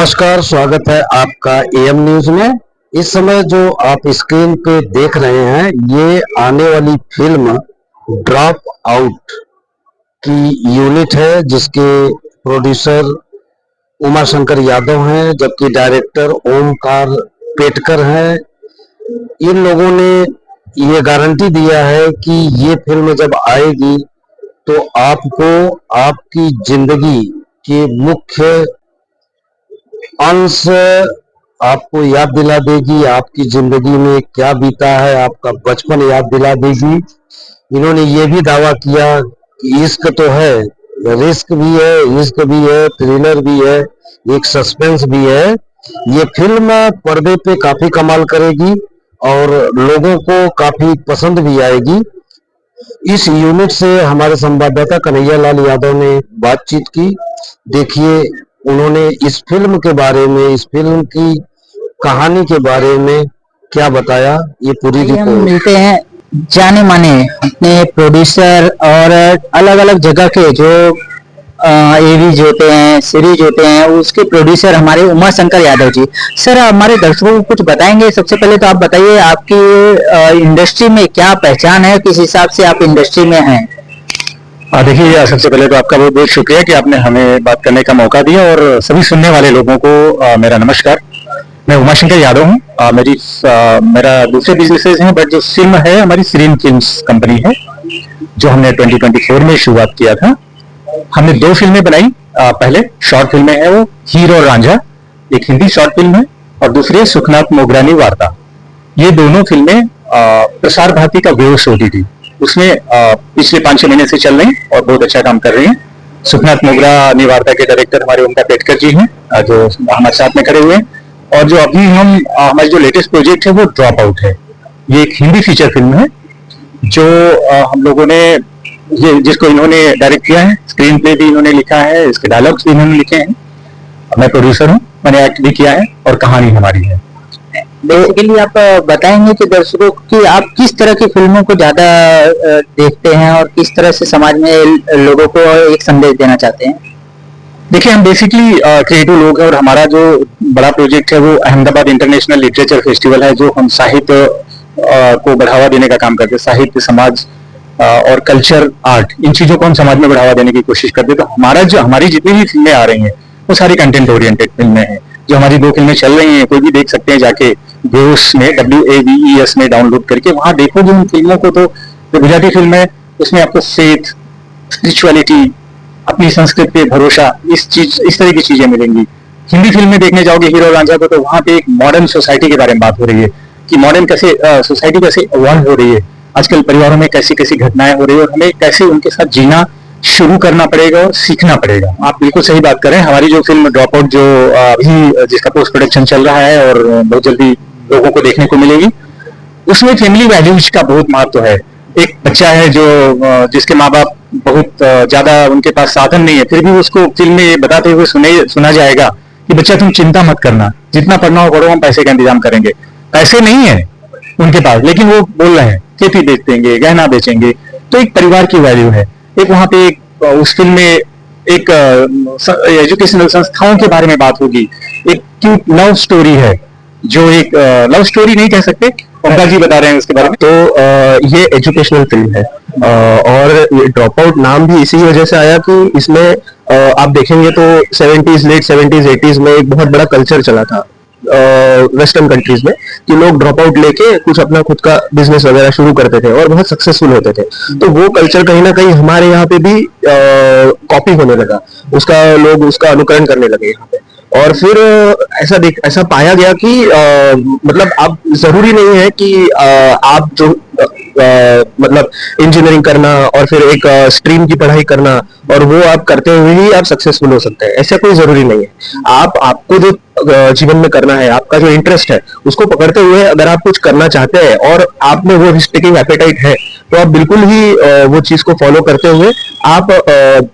नमस्कार, स्वागत है आपका एएम न्यूज में। इस समय जो आप स्क्रीन पे देख रहे हैं ये आने वाली फिल्म ड्रॉप आउट की यूनिट है, जिसके प्रोड्यूसर उमाशंकर यादव हैं, जबकि डायरेक्टर ओमकार पेटकर हैं। इन लोगों ने ये गारंटी दिया है कि ये फिल्म जब आएगी तो आपको आपकी जिंदगी के मुख्य अंश आपको याद दिला देगी, आपकी जिंदगी में क्या बीता है, आपका बचपन याद दिला देगी। इन्होंने ये भी दावा किया कि इश्क तो है, रिस्क भी है, इश्क भी है, थ्रिलर भी है, एक सस्पेंस भी है। ये फिल्म पर्दे पे काफी कमाल करेगी और लोगों को काफी पसंद भी आएगी। इस यूनिट से हमारे संवाददाता कन्हैया लाल यादव ने बातचीत की। देखिए उन्होंने इस फिल्म के बारे में, इस फिल्म की कहानी के बारे में क्या बताया, ये पूरी हम मिलते हैं जाने माने अपने प्रोड्यूसर और अलग अलग जगह के जो एवीज होते हैं, सीरीज होते हैं, उसके प्रोड्यूसर हमारे उमाशंकर यादव जी। सर, हमारे दर्शकों को कुछ बताएंगे? सबसे पहले तो आप बताइए आपकी इंडस्ट्री में क्या पहचान है, किस हिसाब से आप इंडस्ट्री में हैं? देखिए, सबसे पहले तो आपका बहुत बहुत शुक्रिया कि आपने हमें बात करने का मौका दिया, और सभी सुनने वाले लोगों को मेरा नमस्कार। मैं उमाशंकर यादव हूँ। मेरा दूसरे बिजनेसेस हैं, बट जो फिल्म है हमारी सीरीन फिल्म्स कंपनी है, जो हमने 2024 में शुरुआत किया था। हमने 2 फिल्में बनाई। पहले शॉर्ट फिल्में है, वो हीर और रांझा, एक हिंदी शॉर्ट फिल्म है, और दूसरी है सुखनाथ मोगरानी वार्ता। ये दोनों फिल्में प्रसार भारती का वेव OTT उसमें पिछले 5-6 महीने से चल रही हैं और बहुत अच्छा काम कर रही हैं। सुखनाथ मोगरानी वार्ता के डायरेक्टर हमारे ओमकार पेटकर जी हैं, जो हमारे साथ में खड़े हुए हैं। और जो अभी हमारी जो लेटेस्ट प्रोजेक्ट है वो ड्रॉप आउट है। ये एक हिंदी फीचर फिल्म है जो हम लोगों ने जिसको इन्होंने डायरेक्ट किया है, स्क्रीन प्ले भी इन्होंने लिखा है, इसके डायलॉग्स भी इन्होंने लिखे हैं। मैं प्रोड्यूसर हूँ, मैंने एक्ट भी किया है, और कहानी हमारी है। बेसिकली आप बताएंगे कि दर्शकों की आप किस तरह की फिल्मों को ज्यादा देखते हैं और किस तरह से समाज में लोगों को एक संदेश देना चाहते हैं? देखिए, हम बेसिकली क्रिएटिव लोग हैं, और हमारा जो बड़ा प्रोजेक्ट है वो अहमदाबाद इंटरनेशनल लिटरेचर फेस्टिवल है, जो हम साहित्य को बढ़ावा देने का काम करते हैं। साहित्य, समाज और कल्चर, आर्ट, इन चीजों को हम समाज में बढ़ावा देने की कोशिश करते हैं। तो हमारी जितनी भी फिल्में आ रही हैं वो सारी कंटेंट ओरिएंटेड फिल्में हैं। जो हमारी 2 फिल्में चल रही हैं, कोई भी देख सकते हैं जाके वेव्स में, WAVES में डाउनलोड करके, वहां देखोगे उन फिल्मों को। तो गुजराती फिल्म है, उसमें आपको फेथ, स्पिरिचुअलिटी, अपनी संस्कृति पे भरोसा, इस तरह की चीजें मिलेंगी। हिंदी फिल्म में देखने जाओगे हीरो रांझा को, तो वहां पे एक मॉडर्न सोसाइटी के बारे में बात हो रही है कि मॉडर्न कैसे सोसाइटी कैसे इवॉल्व हो रही है, आजकल परिवारों में कैसी कैसी घटनाएं हो रही है, और हमें कैसे उनके साथ जीना शुरू करना पड़ेगा और सीखना पड़ेगा। आप बिल्कुल सही बात कर रहे हैं। हमारी जो फिल्म ड्रॉप आउट, जो अभी जिसका पोस्ट प्रोडक्शन चल रहा है और बहुत जल्दी लोगों को देखने को मिलेगी, उसमें फैमिली वैल्यूज का बहुत महत्व है। एक बच्चा है जिसके माँ बाप बहुत ज्यादा उनके पास साधन नहीं है, फिर भी उसको फिल्म में बताते हुए सुना जाएगा कि बच्चा तुम चिंता मत करना, जितना पढ़ना हो पढ़ो, हम पैसे का इंतजाम करेंगे। पैसे नहीं है उनके पास, लेकिन वो बोल रहे हैं खेती बेच देंगे, गहना बेचेंगे। तो एक परिवार की वैल्यू है। एक वहां पे उस फिल्म में एक एजुकेशनल संस्थाओं के बारे में बात होगी। एक क्यूट लव स्टोरी है, जो एक लव स्टोरी नहीं कह सकते, ओमकार जी बता रहे हैं उसके बारे में। तो ये एजुकेशनल फिल्म है, और ये ड्रॉप आउट नाम भी इसी वजह से आया कि इसमें आप देखेंगे तो लेट 70s 80s में एक बहुत बड़ा कल्चर चला था वेस्टर्न कंट्रीज में, कि लोग ड्रॉप आउट लेके कुछ अपना खुद का बिजनेस वगैरह शुरू करते थे और बहुत सक्सेसफुल होते थे। तो वो कल्चर कहीं ना कहीं हमारे यहाँ पे भी कॉपी होने लगा, लोग उसका अनुकरण करने लगे यहाँ पे। और फिर ऐसा पाया गया कि मतलब अब जरूरी नहीं है कि आप जो मतलब इंजीनियरिंग करना और फिर एक स्ट्रीम की पढ़ाई करना और वो आप करते हुए ही आप सक्सेसफुल हो सकते हैं, ऐसा कोई जरूरी नहीं है। आपको जो जीवन में करना है, आपका जो इंटरेस्ट है, उसको पकड़ते हुए अगर आप कुछ करना चाहते हैं और आप में वो रिस्क टेकिंग एपेटाइट है, तो आप बिल्कुल ही वो चीज को फॉलो करते हुए आप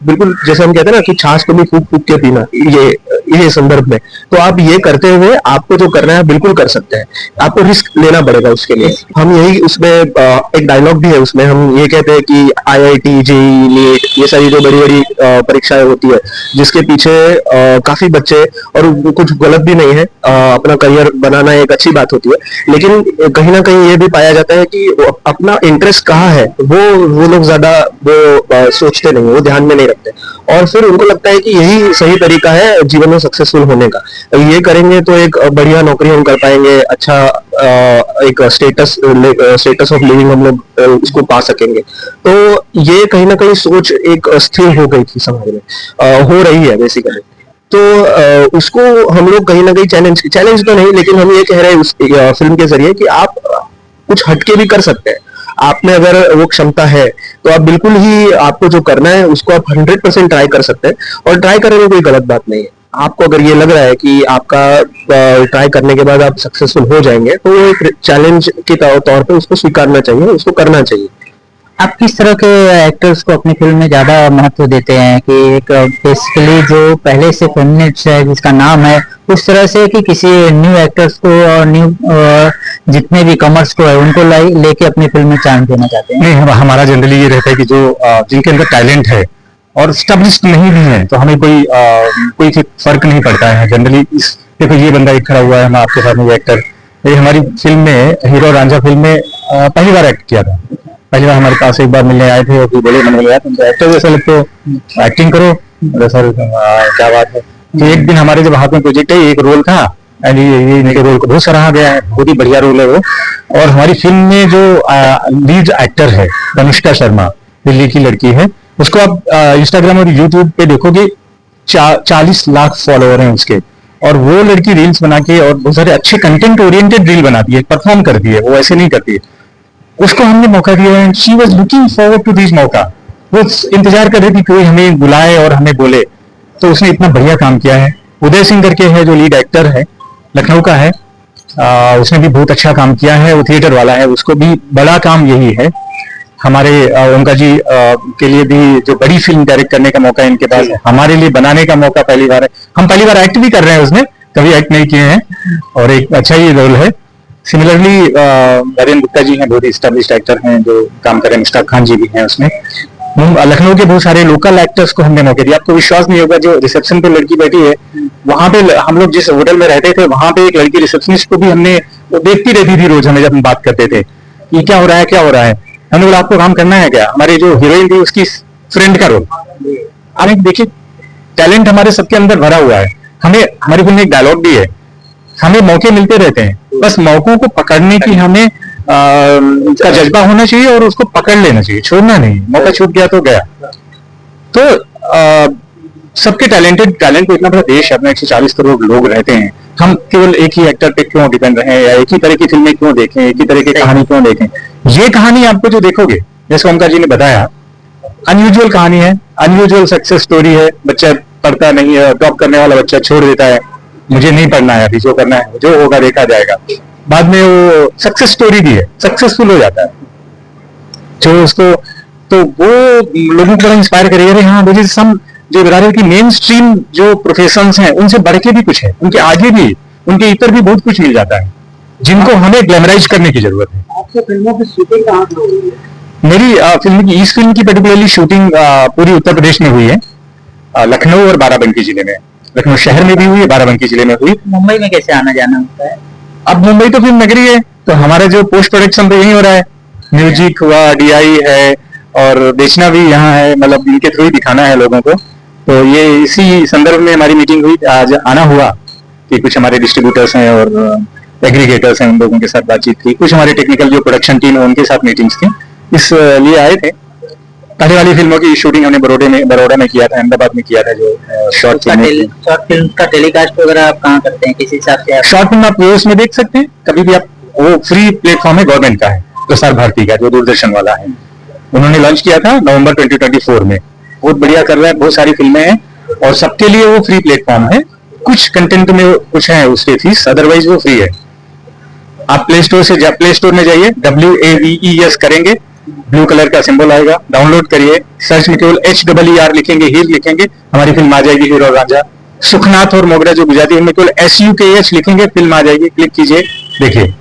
बिल्कुल जैसे हम कहते हैं ना कि छाछ को भी फूक फूक के पीना, ये संदर्भ में, तो आप ये करते हुए आपको जो करना है बिल्कुल कर सकते हैं। आपको रिस्क लेना पड़ेगा उसके लिए। हम यही उसमें एक डायलॉग भी है उसमें, हम ये कहते हैं कि IIT JEE नीट ये सारी जो बड़ी बड़ी परीक्षाएं होती है जिसके पीछे काफी बच्चे, और कुछ गलत भी नहीं है, अपना करियर बनाना एक अच्छी बात होती है, लेकिन कहीं ना कहीं ये भी पाया जाता है कि अपना इंटरेस्ट कहाँ है वो लोग ज्यादा वो सोचते नहीं, वो ध्यान में नहीं रखते, और फिर उनको लगता है कि यही सही तरीका है जीवन में सक्सेसफुल होने का। ये करेंगे तो एक बढ़िया नौकरी हम कर पाएंगे, अच्छा एक स्टेटस ऑफ लिविंग हम लोग उसको पा सकेंगे। तो ये कहीं ना कहीं सोच एक स्थिर हो गई थी समाज में, हो रही है बेसिकली। तो उसको हम लोग कहीं ना कहीं चैलेंज तो नहीं, लेकिन हम ये कह रहे हैं उस फिल्म के जरिए कि आप कुछ हटके भी कर सकते हैं। आप में अगर वो क्षमता है तो आप बिल्कुल ही आपको जो करना है उसको आप 100% ट्राई कर सकते हैं, और ट्राई करने में कोई गलत बात नहीं है। आपको अगर ये लग रहा है कि आपका ट्राई करने के बाद आप सक्सेसफुल हो जाएंगे तो वो एक चैलेंज के तौर पे उसको स्वीकारना चाहिए, उसको करना चाहिए। आप किस तरह के एक्टर्स को अपनी फिल्म में ज्यादा महत्व देते हैं कि एक बेसिकली जो पहले से फेमिनिस्ट है जिसका नाम है, उस तरह से कि किसी न्यू एक्टर्स को और न्यू जितने भी कमर्स को है उनको लेके अपनी फिल्म में चांस देना चाहते हैं? नहीं, हमारा जनरली ये रहता है कि जो जिनके अंदर टैलेंट है और स्टेब्लिश्ड नहीं भी है तो हमें कोई फर्क नहीं पड़ता है जनरली। देखो ये बंदा एक खड़ा हुआ है, हम आपके सामने ये एक्टर, ये हमारी फिल्म में हीरो रांझा फिल्म में पहली बार एक्ट किया था। पहली बार हमारे पास एक बार मिलने आए थे और फिर बोले, मैंने बोला तुम तो एक्टर जैसा लगते हो, एक्टिंग करो। सर क्या बात है। तो एक दिन हमारे जब हाथ में प्रोजेक्ट है, एक रोल था एंड ये इनके रोल को बहुत सराहा गया है, बहुत ही बढ़िया रोल है वो। और हमारी फिल्म में जो लीड एक्टर है तनिष्का शर्मा, दिल्ली की लड़की है, उसको आप इंस्टाग्राम और यूट्यूब पे देखोगे 40 लाख फॉलोअर हैं उसके, और वो लड़की रील्स बना के और बहुत सारे अच्छे कंटेंट ओरिएंटेड रील बनाती है, परफॉर्म करती है, वो ऐसे नहीं करती है। उसको हमने मौका दिया है, she was looking forward to this मौका, वो इंतजार कर रही थी कोई हमें बुलाए और हमें बोले, तो उसने इतना बढ़िया काम किया है। उदय सिंह करके है जो लीड एक्टर है, लखनऊ का है, उसने भी बहुत अच्छा काम किया है, वो थिएटर वाला है, उसको भी बड़ा काम यही है। हमारे ओमकार जी के लिए भी जो बड़ी फिल्म डायरेक्ट करने का मौका इनके पास है, हमारे लिए बनाने का मौका पहली बार है। हम पहली बार एक्ट भी कर रहे हैं उसमें, कभी एक्ट नहीं किए हैं, और एक अच्छा ही रोल है। सिमिलरली नरेंद्र गुप्ता जी हैं, बहुत ही स्टैब्लिश्ड एक्टर हैं जो काम कर रहे हैं, मुश्ताक खान जी भी हैं उसमें। लखनऊ के बहुत सारे लोकल एक्टर्स को हमने मौके दिया। आपको विश्वास नहीं होगा, जो रिसेप्शन पे लड़की बैठी है वहां पे, हम लोग जिस होटल में रहते थे वहां पे एक लड़की रिसेप्शनिस्ट को भी हमने, वो देखती रहती थी रोज हमें जब हम बात करते थे ये क्या हो रहा है क्या हो रहा है। हमने बोला आपको काम करना है क्या? हमारी जो हीरोइन थी उसकी फ्रेंड का रोल। अरे देखिए टैलेंट हमारे सबके अंदर भरा हुआ है। हमें हमारी फिल्म में एक डायलॉग भी है, हमें मौके मिलते रहते हैं, बस मौकों को पकड़ने की हमें का जज्बा होना चाहिए और उसको पकड़ लेना चाहिए, छोड़ना नहीं। मौका छूट गया तो गया। तो सबके टैलेंट को, इतना बड़ा देश है अपना, 140 करोड़ लोग रहते हैं, हम केवल एक ही एक्टर पे क्यों डिपेंड रहे, या एक ही तरह की फिल्में क्यों देखें, एक ही तरह की कहानी क्यों देखें। ये कहानी आपको जो देखोगे, जैसे ओमकार जी ने बताया, अनयूजुअल कहानी है, अनयूजुअल सक्सेस स्टोरी है। बच्चा पढ़ता नहीं है, ड्रॉप करने वाला बच्चा छोड़ देता है, मुझे नहीं पढ़ना है अभी, जो करना है जो होगा देखा जाएगा। बाद में वो सक्सेस स्टोरी भी है, सक्सेसफुल हो जाता है जो उसको, तो वो लोगों को बड़ा इंस्पायर करेगा। अरे हाँ मुझे सम जो बता रहे की मेन स्ट्रीम जो प्रोफेशंस हैं उनसे बढ़ के भी कुछ है, उनके आगे भी, उनके इतर भी बहुत कुछ मिल जाता है जिनको हमें ग्लैमराइज करने की जरूरत है। आपकी फिल्मों की शूटिंग कहाँ पे हुई है? मेरी फिल्म की, इस फिल्म की पर्टिकुलरली शूटिंग पूरी उत्तर प्रदेश में हुई है, लखनऊ और बाराबंकी जिले में। लखनऊ शहर में भी हुई है, बाराबंकी जिले में हुई। मुंबई में कैसे आना जाना होता है? अब मुंबई तो फिल्म नगरी है, तो हमारा जो पोस्ट प्रोडक्शन तो यही हो रहा है, म्यूजिक हुआ, DI है, और बेचना भी यहाँ है, मतलब इनके थ्रू ही दिखाना है लोगों को। तो ये इसी संदर्भ में हमारी मीटिंग हुई, आज आना हुआ कि कुछ हमारे डिस्ट्रीब्यूटर्स हैं और एग्रीगेटर्स हैं, उन लोगों के साथ बातचीत की, कुछ हमारे टेक्निकल जो प्रोडक्शन टीम है उनके साथ मीटिंग्स थी, इस लिए आए थे। पहले वाली फिल्मों की शूटिंग हमने बड़ौदा में किया था, अहमदाबाद में किया था, जो शॉर्ट फिल्म का टेलीकास्ट वगैरह आप कहाँ करते हैं, किस हिसाब से? शॉर्ट फिल्म आप न्यूज में देख सकते हैं, कभी भी आप, वो फ्री प्लेटफॉर्म है गवर्नमेंट का है, प्रसार भारती का जो दूरदर्शन वाला है, उन्होंने लॉन्च किया था नवंबर 2024 में। बहुत बढ़िया कर रहा है, बहुत सारी फिल्में हैं और सबके लिए वो फ्री प्लेटफॉर्म है। कुछ कंटेंट में कुछ है उसके फीस, अदरवाइज वो फ्री है। आप प्ले स्टोर में जाइए, WAVES करेंगे, ब्लू कलर का सिंबल आएगा, डाउनलोड करिए, सर्च में केवल HEER लिखेंगे, हीर लिखेंगे, हमारी फिल्म आ जाएगी हीर और रांझा। सुखनाथ और मोगरा जो गुजराती फिल्म में केवल SUKH लिखेंगे, फिल्म आ जाएगी, क्लिक कीजिए, देखिए।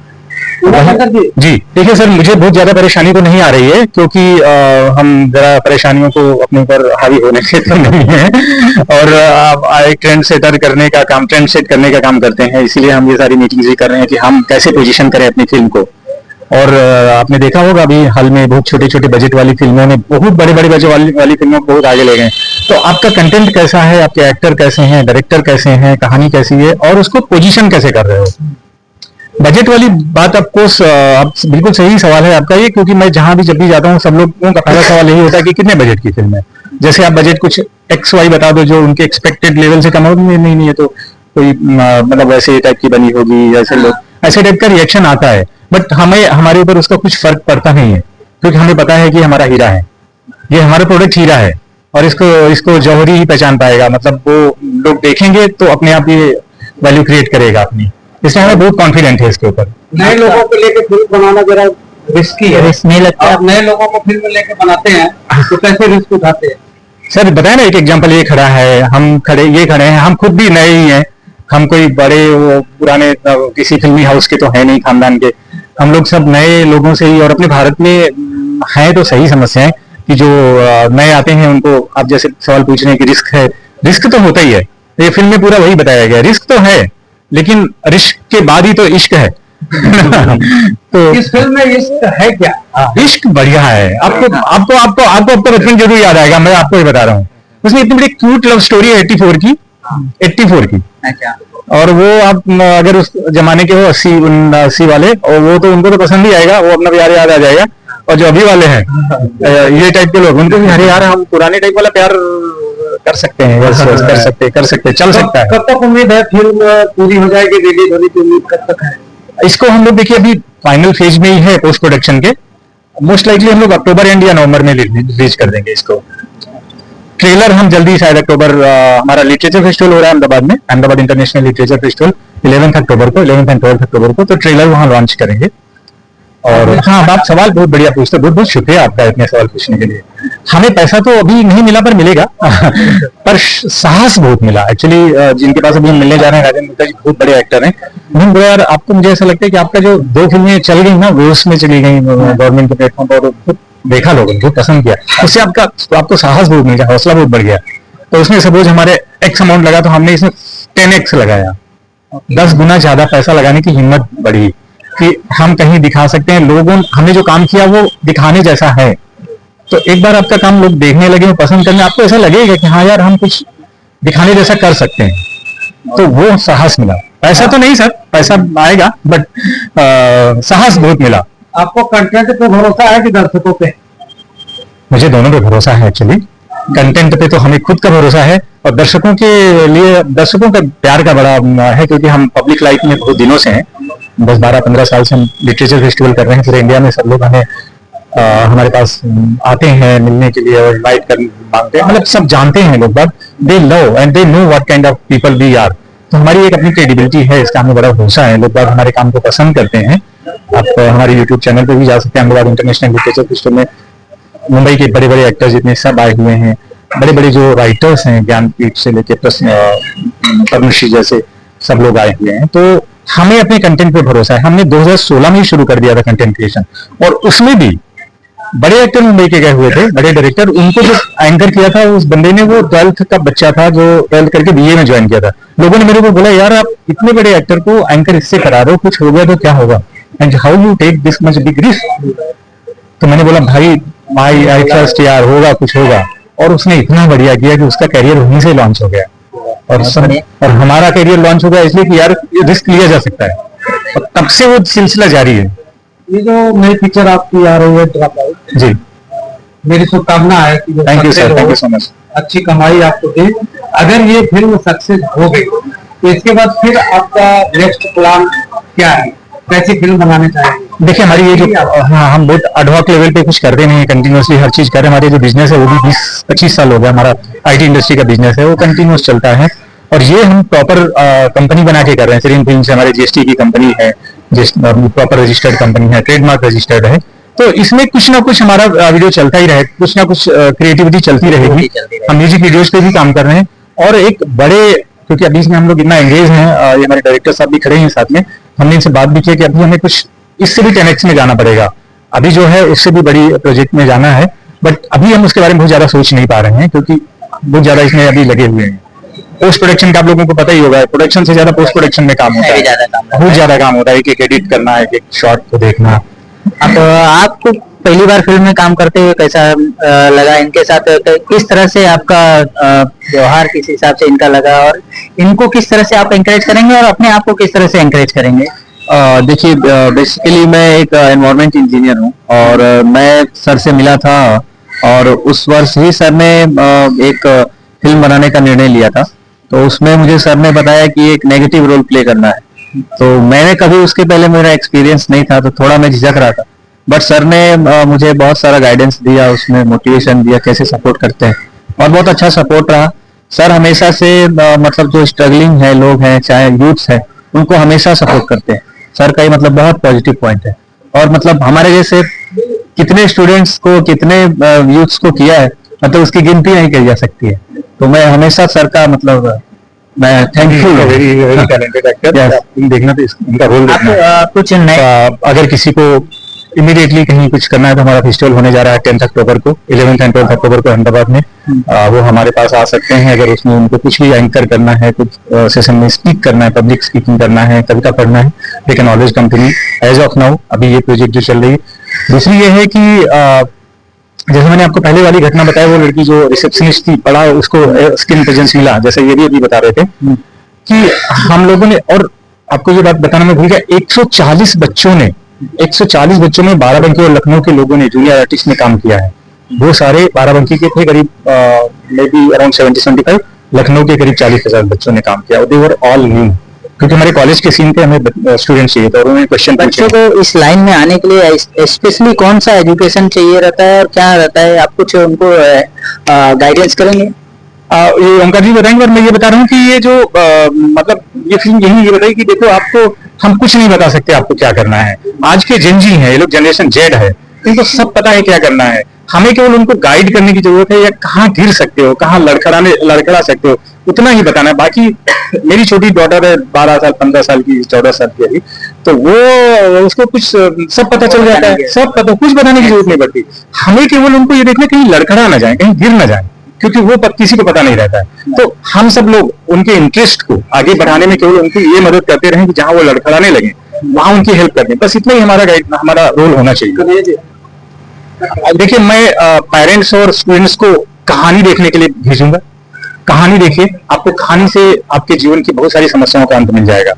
जी देखिए सर, मुझे बहुत ज्यादा परेशानी तो नहीं आ रही है, क्योंकि हम जरा परेशानियों को अपने ऊपर हावी होने से तो नहीं है, और एक ट्रेंड सेटर करने का काम, ट्रेंड सेट करने का काम करते हैं, इसीलिए हम ये सारी मीटिंग्स भी कर रहे हैं कि हम कैसे पोजीशन करें अपनी फिल्म को। और आपने देखा होगा अभी हाल में बहुत छोटे छोटे बजट वाली फिल्मों ने बहुत बड़े बड़े बजट वाली फिल्मों को बहुत आगे ले गए। तो आपका कंटेंट कैसा है, आपके एक्टर कैसे हैं, डायरेक्टर कैसे हैं, कहानी कैसी है, और उसको पोजीशन कैसे कर रहे हो। बजट वाली बात आपको आप बिल्कुल सही सवाल है आपका ये, क्योंकि मैं जहां भी जब भी जाता हूँ सब लोगों का पहला सवाल यही होता है कि कितने बजट की फिल्म है। जैसे आप बजट कुछ XY बता दो जो उनके एक्सपेक्टेड लेवल से कम हो, नहीं है तो कोई मतलब वैसे टाइप की बनी होगी, ऐसे लोग, ऐसे टाइप का रिएक्शन आता है। बट हमें हमारे ऊपर उसका कुछ फर्क पड़ता नहीं है, क्योंकि हमें पता है कि हमारा हीरा है, ये हमारा प्रोडक्ट हीरा है, और इसको जौहरी ही पहचान पाएगा, मतलब वो लोग देखेंगे तो अपने आप ये वैल्यू क्रिएट करेगा अपनी, इसलिए हमें बहुत कॉन्फिडेंट है इसके ऊपर। नए लोगों को लेकर फिल्म बनाना जरा रिस्की है, रिस्क नहीं लगता। आप नए लोगों को फिल्म लेके बनाते हैं तो कैसे रिस्क उठाते हैं? सर बताया ना, एक एग्जांपल ये खड़ा है, ये खड़े हैं, हम खुद भी नए ही हैं, हम कोई बड़े पुराने किसी फिल्मी हाउस के तो है नहीं, खानदान के, हम लोग सब नए लोगों से ही, और अपने भारत में है तो सही समस्या है कि जो नए आते हैं उनको आप जैसे सवाल पूछ रहे हैं कि रिस्क है, रिस्क तो होता ही है, ये फिल्म में पूरा वही बताया गया, रिस्क तो है, लेकिन रिस्क के बाद ही तो इश्क है। तो इस फिल्म में इश्क है क्या? इश्क बढ़िया है, आपको बचपन जरूर याद आएगा, मैं आपको ये बता रहा हूँ, उसमें इतनी बड़ी क्यूट लव स्टोरी है 84 की, अच्छा, और वो आप अगर उस जमाने के हो 80 वाले, और वो तो उनको तो पसंद ही आएगा, वो अपना प्यार याद आ जाएगा। और जो अभी वाले हैं ये टाइप के लोग, उनको भी अरे यार हम पुराने टाइप वाला प्यार कर सकते हैं, कर सकते चल सकता है। कब तक उम्मीद है फिल्म पूरी हो जाएगी, रिलीज होने की उम्मीद कब तक है? इसको हम लोग देखिए अभी फाइनल फेज में ही है पोस्ट प्रोडक्शन के, मोस्ट लाइकली हम लोग अक्टूबर एंड या नवंबर में रिलीज कर देंगे इसको। ट्रेलर हम जल्दी शायद अक्टूबर, हमारा लिटरेचर फेस्टिवल हो रहा है अहमदाबाद में, अहमदाबाद इंटरनेशनल लिटरेचर फेस्टिवल 11 अक्टूबर को, 11 एंड 12 अक्टूबर को, तो ट्रेलर वहां लॉन्च करेंगे। और हाँ, आप सवाल बहुत बढ़िया पूछते हैं, बहुत बहुत शुक्रिया आपका इतने सवाल पूछने के लिए। हमें पैसा तो अभी नहीं मिला पर मिलेगा पर साहस बहुत मिला एक्चुअली। जिनके पास अभी हम मिलने जा रहे हैं, राजेंद्र गुप्ता जी बहुत बड़े एक्टर हैं, उन्होंने बोला यार आपको, मुझे ऐसा लगता है कि आपका जो 2 फिल्में चल गई ना, वो उसमें चली गई गवर्नमेंट के प्लेटफॉर्म पर, देखा लोगों ने बहुत पसंद किया, उससे आपको साहस बहुत मिल गया, हौसला बहुत बढ़ गया। तो उसमें सपोज हमारे X अमाउंट लगा तो हमने इसमें 10X लगाया, 10 गुना ज्यादा पैसा लगाने की हिम्मत बढ़ी कि हम कहीं दिखा सकते हैं, लोगों हमने जो काम किया वो दिखाने जैसा है। तो एक बार आपका काम लोग देखने लगे, पसंद करने, आपको ऐसा लगेगा कि हाँ यार हम कुछ दिखाने जैसा कर सकते हैं, तो वो साहस मिला। पैसा तो नहीं सर, पैसा आएगा, बट साहस बहुत मिला। आपको कंटेंट पे भरोसा है कि दर्शकों पे? मुझे दोनों पे भरोसा है एक्चुअली। कंटेंट पे तो हमें खुद का भरोसा है, और दर्शकों के लिए दर्शकों का प्यार का बड़ा है, क्योंकि हम पब्लिक लाइफ में बहुत दिनों से हैं, 10-12-15 साल से हम लिटरेचर फेस्टिवल कर रहे हैं पूरे इंडिया में। सब लोग हमें हमारे पास आते हैं मिलने के लिए और इनवाइट कर मांगते हैं, मतलब सब जानते हैं लोग, but they love and they know what kind of people we are. तो हमारी एक अपनी क्रेडिबिलिटी है, इसका हमें बड़ा भरोसा है, लोग बाग हमारे काम को पसंद करते हैं। आप हमारे यूट्यूब चैनल पे भी जा सकते हैं, अहमदाबाद इंटरनेशनल लिटरेचर फेस्टिवल में मुंबई के बड़े बड़े एक्टर्स जितने सब आए हुए हैं, बड़े बड़े जो राइटर्स हैं, ज्ञानपीठ से लेके पद्मश्री जैसे सब लोग आए हुए हैं। तो हमें अपने कंटेंट पे भरोसा है। हमने 2016 में ही शुरू कर दिया था कंटेंट क्रिएशन, और उसमें भी बड़े एक्टर मुंबई के गए हुए थे, बड़े डायरेक्टर, उनको जो एंकर किया था उस बंदे ने, वो 12th का बच्चा था जो 12th करके BA में ज्वाइन किया था। लोगों ने मेरे को बोला यार आप इतने बड़े एक्टर को एंकर इससे करा रहे हो, कुछ हो गया तो क्या होगा, and how you take this much big risk. तो मैंने बोला भाई आई ट्रस्ट यार, होगा कुछ होगा, और उसने इतना बढ़िया किया कि उसका करियर वहीं से लॉन्च हो गया, और हमारा करियर लॉन्च हो गया इसलिए कि यार रिस्क लिया जा सकता है, और तब से वो सिलसिला जारी है। ये जो नई पिक्चर आपकी आ रही है ड्रॉप आउट, जी मेरी शुभकामना है कि thank you sir, thank you so much. अच्छी कमाई आपको दे। अगर ये फिल्म सक्सेस हो गई तो इसके बाद फिर आपका नेक्स्ट प्लान क्या है, कैसी फिल्म बनाने चाहेंगे? देखिए हमारी ये जो हाँ, हम बहुत एडहॉक लेवल पे कुछ करते नहीं है, कंटिन्यूसली हर चीज कर रहे हैं। हमारे जो बिजनेस है वो भी 20-25 साल हो गया, हमारा IT इंडस्ट्री का बिजनेस है, वो कंटिन्यूस चलता है, और ये हम प्रॉपर कंपनी बना के कर रहे हैं। सीरीन फिल्म से हमारे GST की कंपनी है, प्रॉपर रजिस्टर्ड कंपनी है, ट्रेडमार्क रजिस्टर्ड है, तो इसमें कुछ ना कुछ हमारा वीडियो चलता ही रहे, कुछ ना कुछ क्रिएटिविटी चलती रहेगी। हम म्यूजिक वीडियोज पे भी काम कर रहे हैं, और एक बड़े, क्योंकि अभी इसमें हम लोग इतना एंगेज हैं, ये हमारे डायरेक्टर साहब भी खड़े हैं साथ में, हमने इनसे बात भी की कि अभी हमें कुछ इससे भी 10x में जाना पड़ेगा, अभी जो है उससे भी बड़ी प्रोजेक्ट में जाना है, बट अभी हम उसके बारे में बहुत ज्यादा सोच नहीं पा रहे हैं, क्योंकि बहुत ज्यादा इसमें अभी लगे हुए हैं। पोस्ट प्रोडक्शन का आप लोगों को पता ही होगा, प्रोडक्शन से ज्यादा पोस्ट प्रोडक्शन में काम होता है, बहुत ज्यादा काम होता है, एक एडिट करना है, एक शॉट को देखना। अब आपको पहली बार फिल्म में काम करते हुए कैसा लगा, इनके साथ किस तरह से आपका व्यवहार किस हिसाब से इनका लगा, और इनको किस तरह से आप एंकरेज करेंगे और अपने आप को किस तरह से एंकरेज करेंगे? देखिए, बेसिकली मैं एक एनवायरनमेंट इंजीनियर हूँ, और मैं सर से मिला था, और उस वर्ष ही सर ने एक फिल्म बनाने का निर्णय लिया था। तो उसमें मुझे सर ने बताया कि एक नेगेटिव रोल प्ले करना है, तो मैंने कभी उसके पहले मेरा एक्सपीरियंस नहीं था, तो थोड़ा मैं झिझक रहा था, बट सर ने मुझे बहुत सारा गाइडेंस दिया, उसमें मोटिवेशन दिया कैसे सपोर्ट करते हैं, और बहुत अच्छा सपोर्ट रहा। सर हमेशा से मतलब जो स्ट्रगलिंग है लोग हैं, चाहे यूथ्स है, उनको हमेशा सपोर्ट करते हैं। सर का ही मतलब बहुत पॉजिटिव पॉइंट है, और मतलब हमारे जैसे कितने स्टूडेंट्स को, कितने यूथ्स को किया है, मतलब उसकी गिनती नहीं की जा सकती है। तो मैं हमेशा सर का मतलब मैं थैंकफुल हूँ। वेरी वेरी टैलेंटेड एक्टर, देखना तो इनका रोल देखना। कुछ नए अगर किसी को इमीडिएटली कहीं कुछ करना है तो हमारा फेस्टिवल होने जा रहा है 10 अक्टूबर को, 11 एंड 12 अक्टूबर को अहमदाबाद में। वो हमारे पास आ सकते हैं, अगर उसमें उनको कुछ भी एंकर करना है, कुछ सेशन में स्पीक करना है, पब्लिक स्पीकिंग करना है, कविता पढ़ना है, they can always come to me as of now. अभी ये प्रोजेक्ट जो चल रही है। दूसरी ये है कि जैसे मैंने आपको पहले वाली घटना बताई, वो लड़की जो रिसेप्शनिस्ट थी, पढ़ा, उसको स्किन प्रेजेंस मिला, जैसे ये भी अभी बता रहे थे कि हम लोगों ने, और आपको ये बात बताना मैं भूल गया, 140 बच्चों में 12बंकी और लखनऊ के लोगों ने, जूनियर आर्टिस्ट ने काम किया है। वो सारे 12बंकी के थे, करीब मे बी अराउंड 70-75, लखनऊ के करीब 40,000 बच्चों ने काम किया, दे वर ऑल न्यू, क्योंकि हमारे कॉलेज के सीन पे हमें स्टूडेंट चाहिए था, और उन्होंने क्वेश्चन पूछे। बच्चों को इस लाइन में आने के लिए स्पेशली कौन सा एजुकेशन चाहिए रहता है और क्या रहता है, आप कुछ उनको गाइडेंस करेंगे? ये ओंकार जी बताएंगे, और मैं ये बता रहा हूँ कि ये जो मतलब ये फिल्म यही ये बताई कि देखो, आपको हम कुछ नहीं बता सकते आपको क्या करना है। आज के जेनजी हैं ये लोग, जनरेशन जेड है, इनको सब पता है क्या करना है। हमें केवल उनको गाइड करने की जरूरत है, या कहाँ गिर सकते हो, कहाँ लड़खड़ा सकते हो, उतना ही बताना है। बाकी मेरी छोटी डॉटर है, 12 साल 15 साल की, 14 साल की अभी, तो वो उसको कुछ सब पता चल जाता है, सब पता, कुछ बताने की जरूरत नहीं पड़ती। हमें केवल उनको ये देखना कहीं लड़खड़ा ना जाए, कहीं गिर ना जाए, क्योंकि वो किसी को पता नहीं रहता है। तो हम सब लोग उनके इंटरेस्ट को आगे बढ़ाने में केवल उनकी ये मदद करते रहें कि जहां वो लड़खड़ाने लगे वहां उनकी हेल्प कर दें, बस इतना ही हमारा रोल होना चाहिए। देखिए, मैं पेरेंट्स और स्टूडेंट्स को कहानी देखने के लिए भेजूंगा। कहानी देखिए, आपको कहानी से आपके जीवन की बहुत सारी समस्याओं का अंत मिल जाएगा।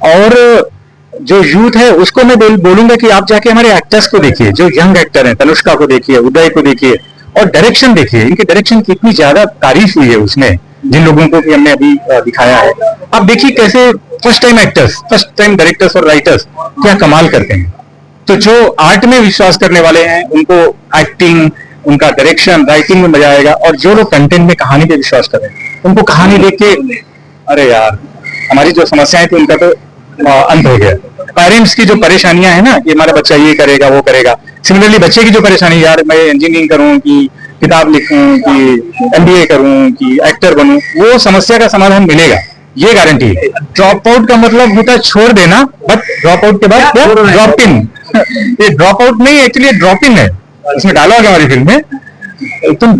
और जो यूथ है उसको मैं बोलूंगा कि आप जाके हमारे एक्टर्स को देखिए, जो यंग एक्टर हैं, तनुष्का को देखिए, उदय को देखिए, और डायरेक्शन देखिए, इनके डायरेक्शन की इतनी ज्यादा तारीफ हुई है उसमें, जिन लोगों को भी हमने अभी दिखाया है। आप देखिए कैसे first time actors, first time directors और राइटर्स क्या कमाल करते हैं। तो जो आर्ट में विश्वास करने वाले हैं उनको एक्टिंग, उनका डायरेक्शन, राइटिंग में मजा आएगा, और जो लोग कंटेंट में, कहानी पे विश्वास कर रहे हैं, उनको कहानी देख के अरे यार, हमारी जो समस्याएं थी उनका तो अंत हो गया। पेरेंट्स की जो परेशानियां है ना कि हमारा बच्चा ये करेगा वो करेगा, सिमिलरली बच्चे की जो परेशानी, यार मैं इंजीनियरिंग करूं कि किताब लिखूं कि एमबीए करूं कि एक्टर बनूं, वो समस्या का समाधान मिलेगा, ये गारंटी है। ड्रॉप आउट का मतलब होता है छोड़ देना, बट ड्रॉप आउट के बाद क्या, ड्रॉप इन। ये ड्रॉप आउट नहीं, एक्चुअली ड्रॉप इन है। इसमें डायलॉग है हमारी फिल्म में, तुम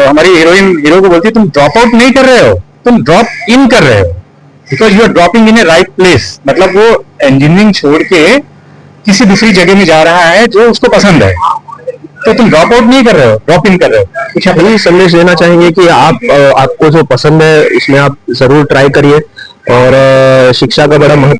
हमारी हीरोइन हीरो को बोलती है, तुम ड्रॉप आउट नहीं कर रहे हो, तुम ड्रॉप इन कर रहे हो, because you are dropping in a right place. मतलब वो इंजीनियरिंग छोड़ के किसी दूसरी जगह में जा रहा है जो उसको पसंद है, तो तुम ड्रॉप आउट नहीं कर रहे हो, ड्रॉप इन कर रहे हो। कुछ यही संदेश देना चाहेंगे कि आपको जो पसंद है उसमें आप जरूर ट्राई करिए, और शिक्षा का बड़ा महत्व